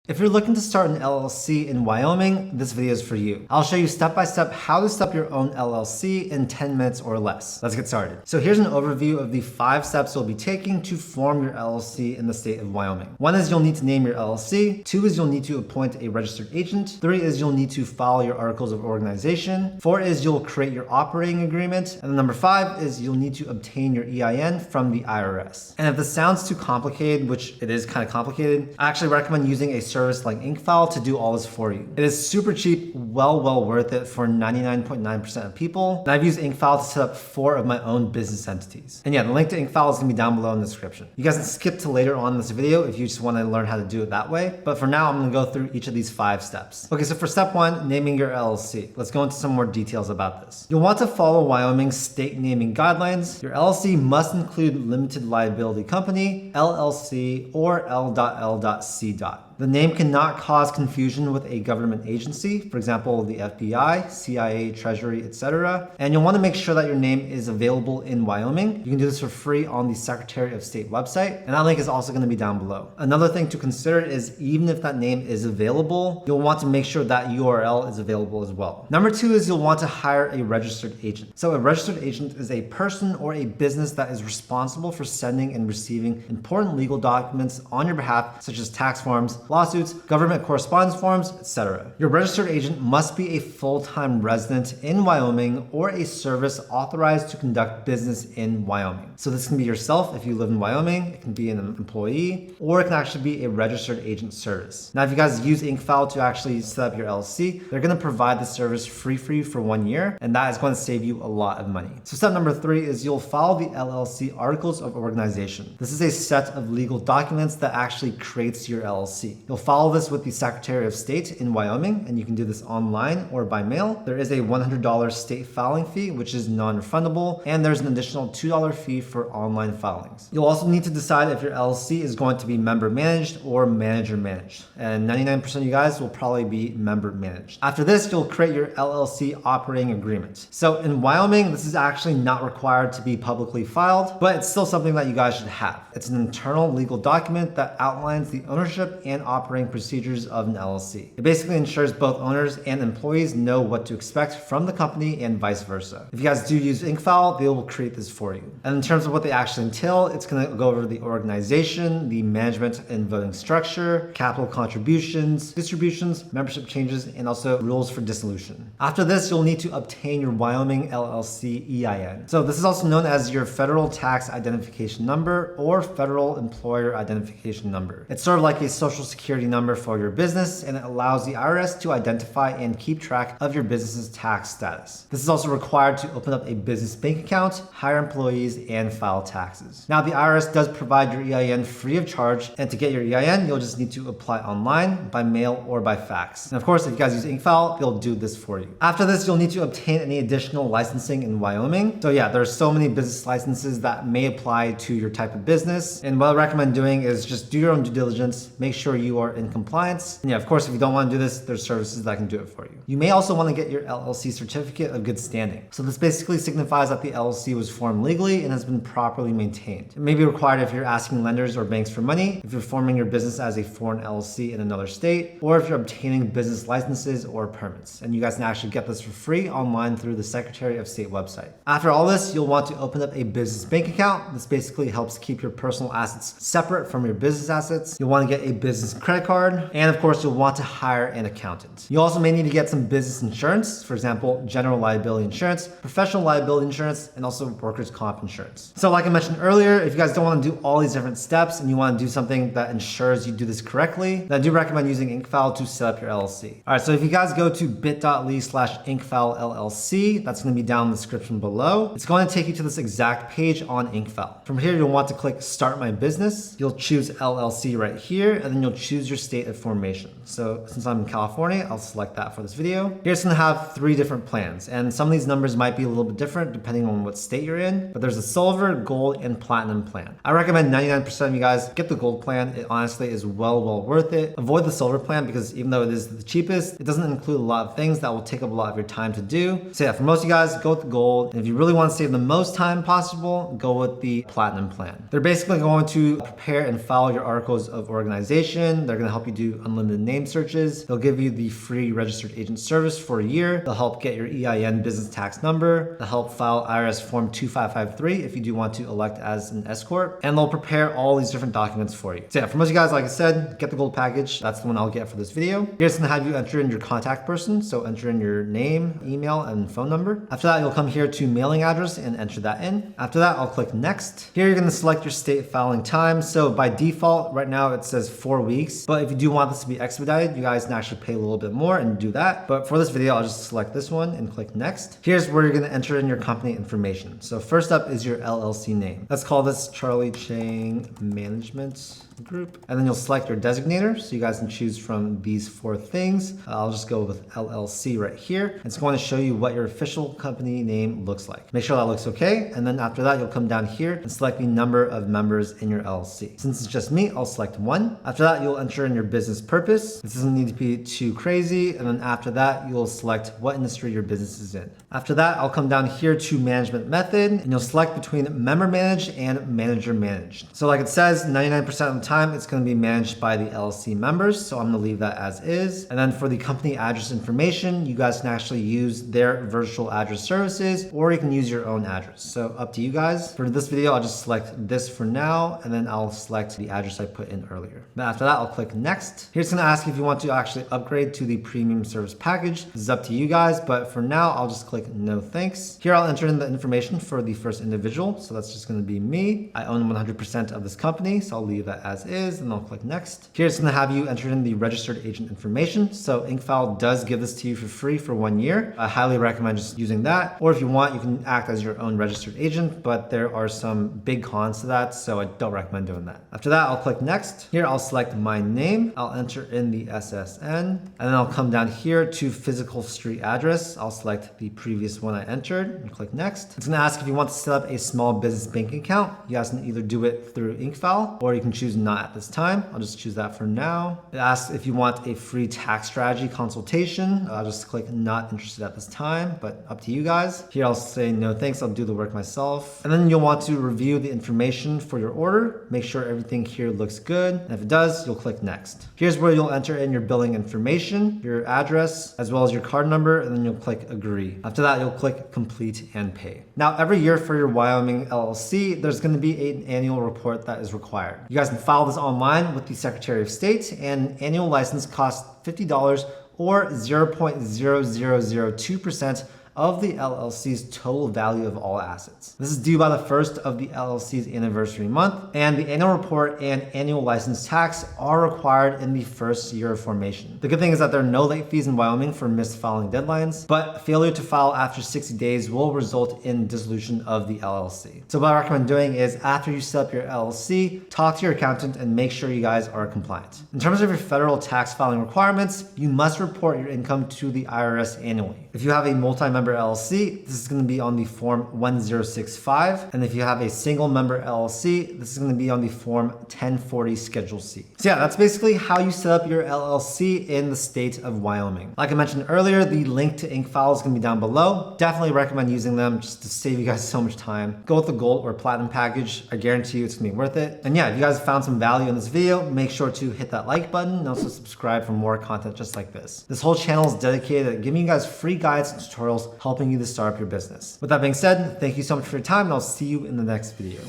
If you're looking to start an LLC in Wyoming, this video is for you. I'll show you step-by-step how to set up your own LLC in 10 minutes or less. Let's get started. So here's an overview of the 5 steps you'll be taking to form your LLC in the state of Wyoming. 1 is you'll need to name your LLC. 2 is you'll need to appoint a registered agent. 3 is you'll need to file your articles of organization. 4 is you'll create your operating agreement. And then number 5 is you'll need to obtain your EIN from the IRS. And if this sounds too complicated, which it is kind of complicated, I actually recommend using a service like IncFile to do all this for you. It is super cheap, well worth it for 99.9% of people. And I've used IncFile to set up 4 of my own business entities. And yeah, the link to IncFile is gonna be down below in the description. You guys can skip to later on in this video if you just wanna learn how to do it that way. But for now, I'm gonna go through each of these 5 steps. Okay, so for step 1, naming your LLC. Let's go into some more details about this. You'll want to follow Wyoming's state naming guidelines. Your LLC must include limited liability company, LLC, or L.L.C. The name cannot cause confusion with a government agency, for example, the FBI, CIA, Treasury, etc. And you'll want to make sure that your name is available in Wyoming. You can do this for free on the Secretary of State website, and that link is also going to be down below. Another thing to consider is even if that name is available, you'll want to make sure that URL is available as well. Number 2 is you'll want to hire a registered agent. So a registered agent is a person or a business that is responsible for sending and receiving important legal documents on your behalf, such as tax forms, lawsuits, government correspondence forms, etc. Your registered agent must be a full-time resident in Wyoming or a service authorized to conduct business in Wyoming. So this can be yourself if you live in Wyoming, it can be an employee, or it can actually be a registered agent service. Now, if you guys use IncFile to actually set up your LLC, they're going to provide the service free for you for 1 year, and that is going to save you a lot of money. So step number 3 is you'll follow the LLC Articles of Organization. This is a set of legal documents that actually creates your LLC. You'll follow this with the Secretary of State in Wyoming, and you can do this online or by mail. There is a $100 state filing fee, which is non-refundable, and there's an additional $2 fee for online filings. You'll also need to decide if your LLC is going to be member managed or manager managed, and 99% of you guys will probably be member managed. After this, you'll create your LLC operating agreement. So in Wyoming, this is actually not required to be publicly filed, but it's still something that you guys should have. It's an internal legal document that outlines the ownership and operating procedures of an LLC. It basically ensures both owners and employees know what to expect from the company and vice versa. If you guys do use IncFile, they will create this for you. And in terms of what they actually entail, it's going to go over the organization, the management and voting structure, capital contributions, distributions, membership changes, and also rules for dissolution. After this, you'll need to obtain your Wyoming LLC EIN. So this is also known as your Federal Tax Identification Number or Federal Employer Identification Number. It's sort of like a social security number for your business, and it allows the IRS to identify and keep track of your business's tax status. This is also required to open up a business bank account, hire employees, and file taxes. Now, the IRS does provide your EIN free of charge, and to get your EIN, you'll just need to apply online, by mail, or by fax. And of course, if you guys use IncFile, they'll do this for you. After this, you'll need to obtain any additional licensing in Wyoming. So yeah, there's so many business licenses that may apply to your type of business. And what I recommend doing is just do your own due diligence, make sure you are in compliance. And yeah, of course, if you don't want to do this, there's services that can do it for you. You may also want to get your LLC certificate of good standing. So this basically signifies that the LLC was formed legally and has been properly maintained. It may be required if you're asking lenders or banks for money, if you're forming your business as a foreign LLC in another state, or if you're obtaining business licenses or permits. And you guys can actually get this for free online through the Secretary of State website. After all this, you'll want to open up a business bank account. This basically helps keep your personal assets separate from your business assets. You'll want to get a business credit card, and of course, you'll want to hire an accountant. You also may need to get some business insurance, for example, general liability insurance, professional liability insurance, and also workers' comp insurance. So like I mentioned earlier, if you guys don't want to do all these different steps and you want to do something that ensures you do this correctly, then I do recommend using IncFile to set up your LLC. All right, so if you guys go to bit.ly/IncFile LLC, that's going to be down in the description below. It's going to take you to this exact page on IncFile. From here, you'll want to click Start My Business. You'll choose LLC right here, and then you'll choose your state of formation. So since I'm in California, I'll select that for this video. Here it's going to have 3 different plans, and some of these numbers might be a little bit different depending on what state you're in, but there's a silver, gold, and platinum plan. I recommend 99% of you guys get the gold plan. It honestly is well worth it. Avoid the silver plan because even though it is the cheapest, it doesn't include a lot of things that will take up a lot of your time to do. So yeah, for most of you guys, go with the gold. And if you really want to save the most time possible, go with the platinum plan. They're basically going to prepare and file your articles of organization, information. They're gonna help you do unlimited name searches. They'll give you the free registered agent service for a year. They'll help get your EIN business tax number. They'll help file IRS Form 2553 if you do want to elect as an S Corp. And they'll prepare all these different documents for you. So yeah, for most of you guys, like I said, get the gold package. That's the one I'll get for this video. Here's gonna have you enter in your contact person. So enter in your name, email, and phone number. After that, you'll come here to mailing address and enter that in. After that, I'll click next. Here, you're gonna select your state filing time. So by default, right now it says 4 weeks. But if you do want this to be expedited, you guys can actually pay a little bit more and do that. But for this video, I'll just select this one and click next. Here's where you're gonna enter in your company information. So first up is your LLC name. Let's call this Charlie Chang Management Group. And then you'll select your designator. So you guys can choose from these 4 things. I'll just go with LLC right here. It's going to show you what your official company name looks like. Make sure that looks okay. And then after that, you'll come down here and select the number of members in your LLC. Since it's just me, I'll select 1. After that, you'll enter in your business purpose. This doesn't need to be too crazy. And then after that, you'll select what industry your business is in. After that, I'll come down here to management method and you'll select between member managed and manager managed. So like it says, 99% of the time, it's going to be managed by the LLC members. So I'm going to leave that as is. And then for the company address information, you guys can actually use their virtual address services, or you can use your own address. So up to you guys. For this video, I'll just select this for now, and then I'll select the address I put in earlier. Then after that, I'll click next. Here it's going to ask if you want to actually upgrade to the premium service package. This is up to you guys, but for now, I'll just click no thanks. Here I'll enter in the information for the first individual. So that's just going to be me. I own 100% of this company, so I'll leave that as is, and I'll click next. Here it's going to have you enter in the registered agent information. So IncFile does give this to you for free for 1 year. I highly recommend just using that. Or if you want, you can act as your own registered agent, but there are some big cons to that, so I don't recommend doing that. After that, I'll click next. Here I'll select my name. I'll enter in the SSN, and then I'll come down here to physical street address. I'll select the previous one I entered and click next. It's going to ask if you want to set up a small business bank account. You guys can either do it through IncFile, or you can choose not at this time. I'll just choose that for now. It asks if you want a free tax strategy consultation. I'll just click not interested at this time, but up to you guys. Here I'll say no thanks, I'll do the work myself. And then you'll want to review the information for your order. Make sure everything here looks good. And if it does, you'll click next. Here's where you'll enter in your billing information, your address, as well as your card number, and then you'll click agree. After that, you'll click complete and pay. Now, every year for your Wyoming LLC, there's going to be an annual report that is required. You guys can file this online with the Secretary of State, and an annual license costs $50 or 0.0002% of the LLC's total value of all assets. This is due by the first of the LLC's anniversary month, and the annual report and annual license tax are required in the first year of formation. The good thing is that there are no late fees in Wyoming for missed filing deadlines, but failure to file after 60 days will result in dissolution of the LLC. So what I recommend doing is after you set up your LLC, talk to your accountant and make sure you guys are compliant. In terms of your federal tax filing requirements, you must report your income to the IRS annually. If you have a multi-member LLC, this is going to be on the form 1065. And if you have a single member LLC, this is going to be on the form 1040 Schedule C. So yeah, that's basically how you set up your LLC in the state of Wyoming. Like I mentioned earlier, the link to IncFile is going to be down below. Definitely recommend using them just to save you guys so much time. Go with the gold or platinum package. I guarantee you it's going to be worth it. And yeah, if you guys found some value in this video, make sure to hit that like button and also subscribe for more content just like this. This whole channel is dedicated to giving you guys free guides and tutorials helping you to start up your business. With that being said, thank you so much for your time, and I'll see you in the next video.